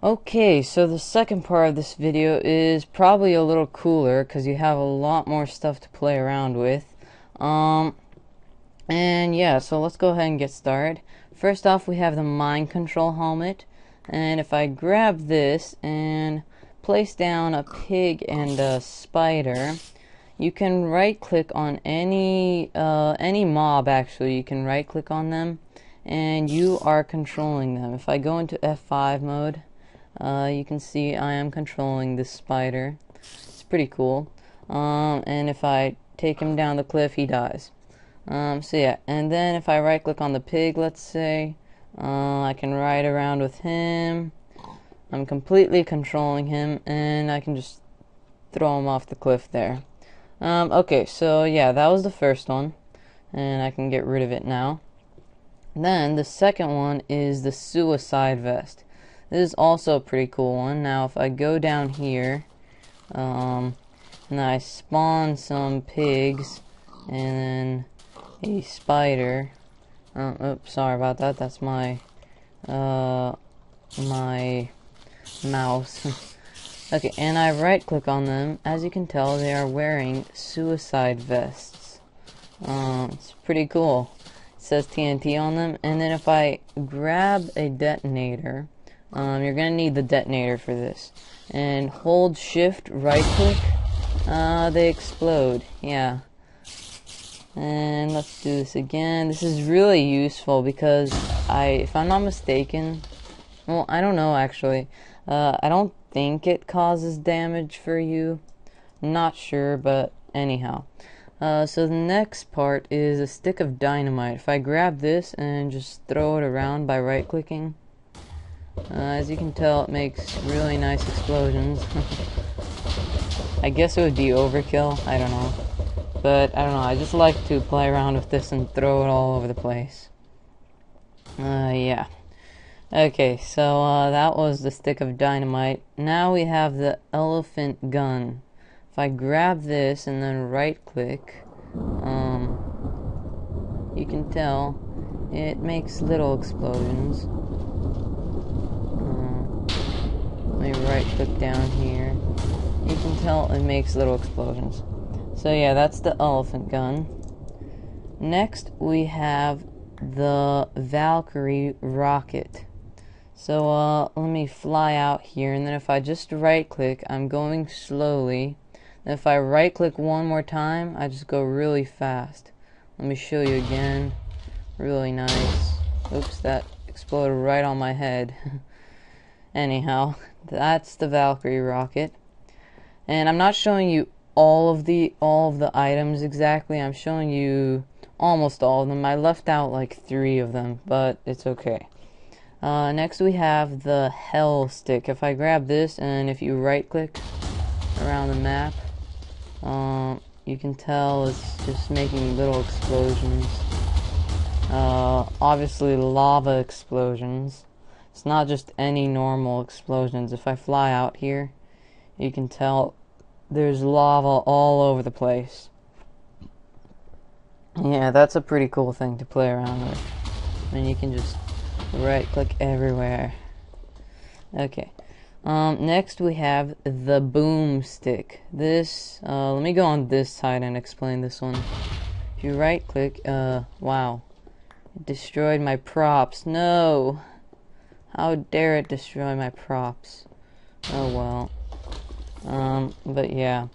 Okay, so the second part of this video is probably a little cooler because you have a lot more stuff to play around with. And yeah, so let's go ahead and get started. First off, we have the mind control helmet. And if I grab this and place down a pig and a spider, you can right click on any mob. Actually, you can right click on them and you are controlling them. If I go into F5 mode, you can see I am controlling this spider. It's pretty cool. And if I take him down the cliff, he dies. So yeah, and then if I right click on the pig, let's say, I can ride around with him. I'm completely controlling him, and I can just throw him off the cliff there. Okay, so yeah, that was the first one, and I can get rid of it now. Then the second one is the suicide vest. This is also a pretty cool one. Now if I go down here, and I spawn some pigs, and then a spider. Oops, sorry about that. That's my my mouse. Okay, and I right click on them. As you can tell, they are wearing suicide vests. It's pretty cool. It says TNT on them. And then if I grab a detonator, you're gonna need the detonator for this, and hold shift right click, they explode. Yeah. And let's do this again. This is really useful because if I'm not mistaken, well, I don't know actually. I don't think it causes damage for you. I'm not sure, but anyhow. So the next part is a stick of dynamite. If I grab this and just throw it around by right clicking, as you can tell, it makes really nice explosions. I guess it would be overkill. I don't know. But I don't know, I just like to play around with this and throw it all over the place. Yeah. Okay, so that was the stick of dynamite. Now we have the elephant gun. If I grab this and then right click, you can tell it makes little explosions. Let me right click down here. You can tell it makes little explosions. So yeah, that's the elephant gun. Next, we have the Valkyrie rocket. So let me fly out here, and then if I just right click, I'm going slowly. And if I right click one more time, I just go really fast. Let me show you again. Really nice. Oops, that exploded right on my head. Anyhow, that's the Valkyrie rocket. And I'm not showing you all of the items exactly. I'm showing you almost all of them. I left out like 3 of them, but it's okay. Next we have the hell stick. If I grab this and if you right click around the map, you can tell it's just making little explosions. Obviously lava explosions. It's not just any normal explosions. If I fly out here, you can tell there's lava all over the place. Yeah, that's a pretty cool thing to play around with. And you can just right click everywhere. Okay. Next we have the boomstick. This, let me go on this side and explain this one. If you right click, wow. It destroyed my props. No! How dare it destroy my props. Oh well. But yeah,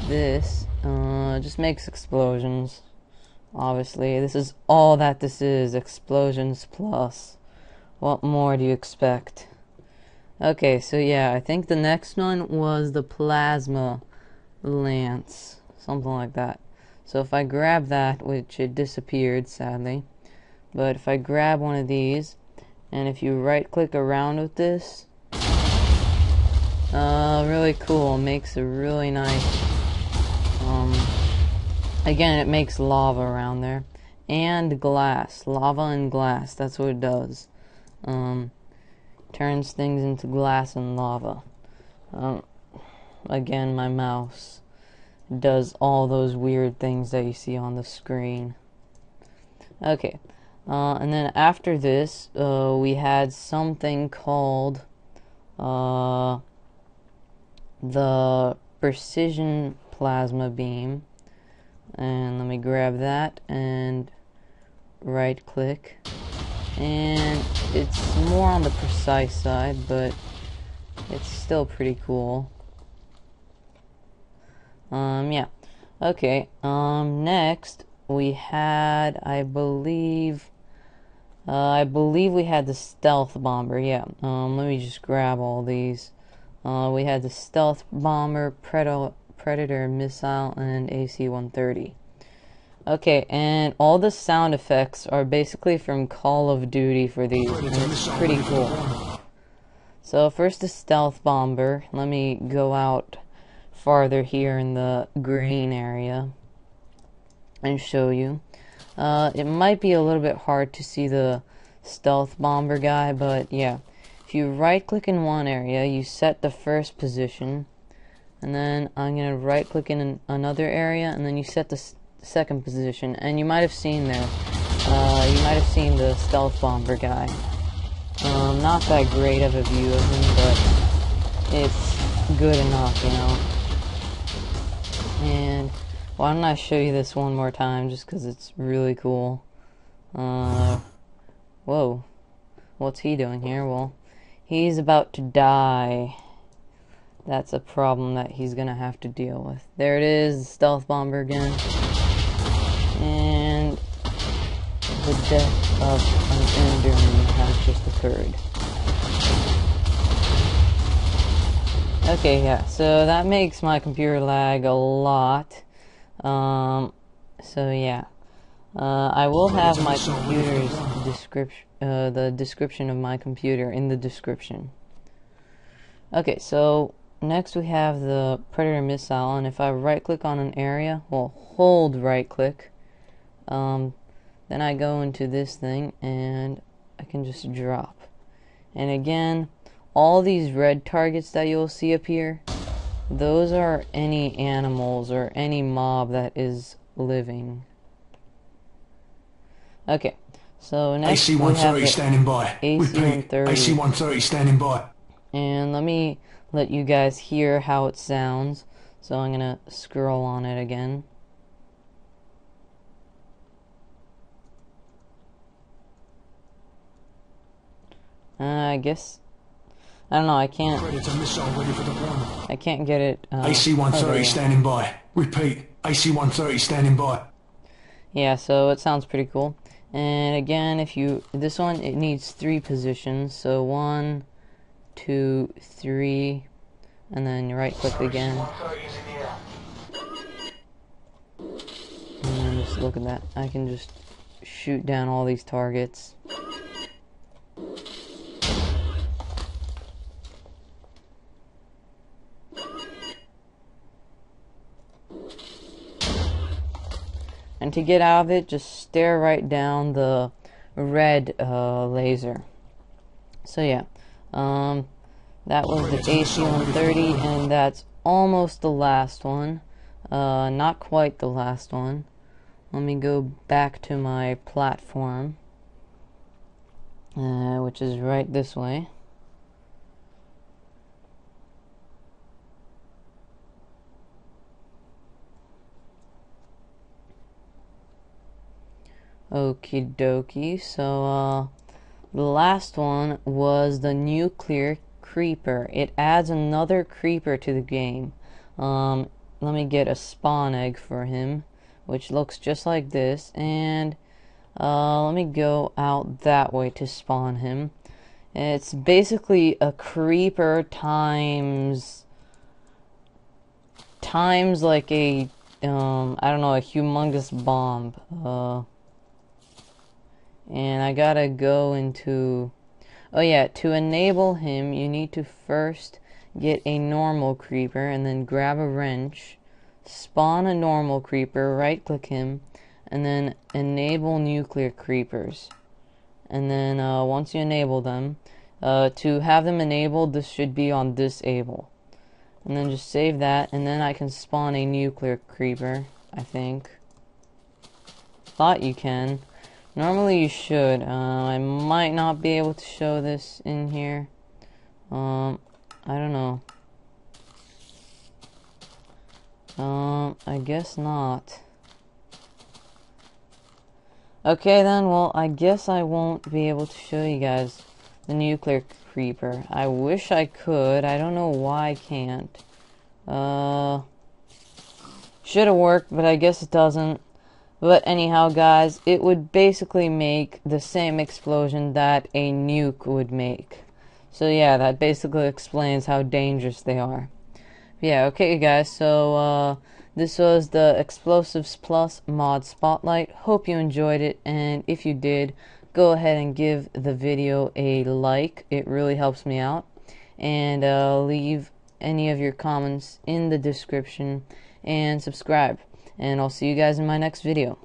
this just makes explosions. Obviously, this is all that this is, explosions plus. What more do you expect? Okay, so yeah, I think the next one was the plasma lance, something like that. So if I grab that, which it disappeared sadly, but if I grab one of these, and if you right click around with this, really cool. Makes a really nice, again, it makes lava around there. And glass. Lava and glass. That's what it does. Turns things into glass and lava. Again, my mouse does all those weird things that you see on the screen. Okay. And then after this, we had something called the precision plasma beam, and let me grab that and right click, and it's more on the precise side, but it's still pretty cool. Yeah. Okay, next we had, I believe we had the stealth bomber, yeah. Let me just grab all these. We had the stealth bomber, predator missile, and AC-130. Okay, and all the sound effects are basically from Call of Duty for these, and it's pretty cool. So first the stealth bomber. Let me go out farther here in the green area and show you. It might be a little bit hard to see the stealth bomber guy, but yeah. If you right click in one area, you set the first position, and then I'm going to right click in another area, and then you set the second position, and you might have seen there, you might have seen the stealth bomber guy. Not that great of a view of him, but it's good enough, you know. And why don't I show you this one more time, just because it's really cool. Whoa. What's he doing here? Well, he's about to die. That's a problem that he's gonna have to deal with. There it is, the stealth bomber again. And the death of an enderman has just occurred. Okay, yeah, so that makes my computer lag a lot. So yeah. I will have my computer's description, the description of my computer in the description. Okay, so next we have the Predator missile, and if I right click on an area, well, hold right click, then I go into this thing and I can just drop. And again, all these red targets that you'll see up here, those are any animals or any mob that is living. Okay, so next we have the standing by. AC-130. AC-130 standing by. And let me let you guys hear how it sounds. So I'm gonna scroll on it again. I guess, I don't know, I can't get it. AC-130 standing by. Repeat, AC-130 standing by. Yeah, so it sounds pretty cool. And again, if you, this one, it needs 3 positions. So 1, 2, 3, and then you right click again. And just look at that. I can just shoot down all these targets. And to get out of it, just stare right down the red laser. So yeah, that was the AC-130, and that's almost the last one. Not quite the last one. Let me go back to my platform, which is right this way. Okie dokie, so the last one was the nuclear creeper. It adds another creeper to the game. Let me get a spawn egg for him, which looks just like this, and let me go out that way to spawn him. It's basically a creeper times like a I don't know, a humongous bomb. And I gotta go into, oh yeah, to enable him you need to first get a normal creeper and then grab a wrench, spawn a normal creeper, right click him, and then enable nuclear creepers. And then once you enable them, to have them enabled, this should be on disable. And then just save that, and then I can spawn a nuclear creeper, I think. Thought you can. Normally you should. I might not be able to show this in here. I don't know. I guess not. Okay then, well, I guess I won't be able to show you guys the nuclear creeper. I wish I could. I don't know why I can't. Should have worked, but I guess it doesn't. But anyhow, guys, it would basically make the same explosion that a nuke would make. So yeah, that basically explains how dangerous they are. Yeah, okay guys, so this was the Explosives Plus mod spotlight. Hope you enjoyed it, and if you did, go ahead and give the video a like. It really helps me out. And leave any of your comments in the description and subscribe. And I'll see you guys in my next video.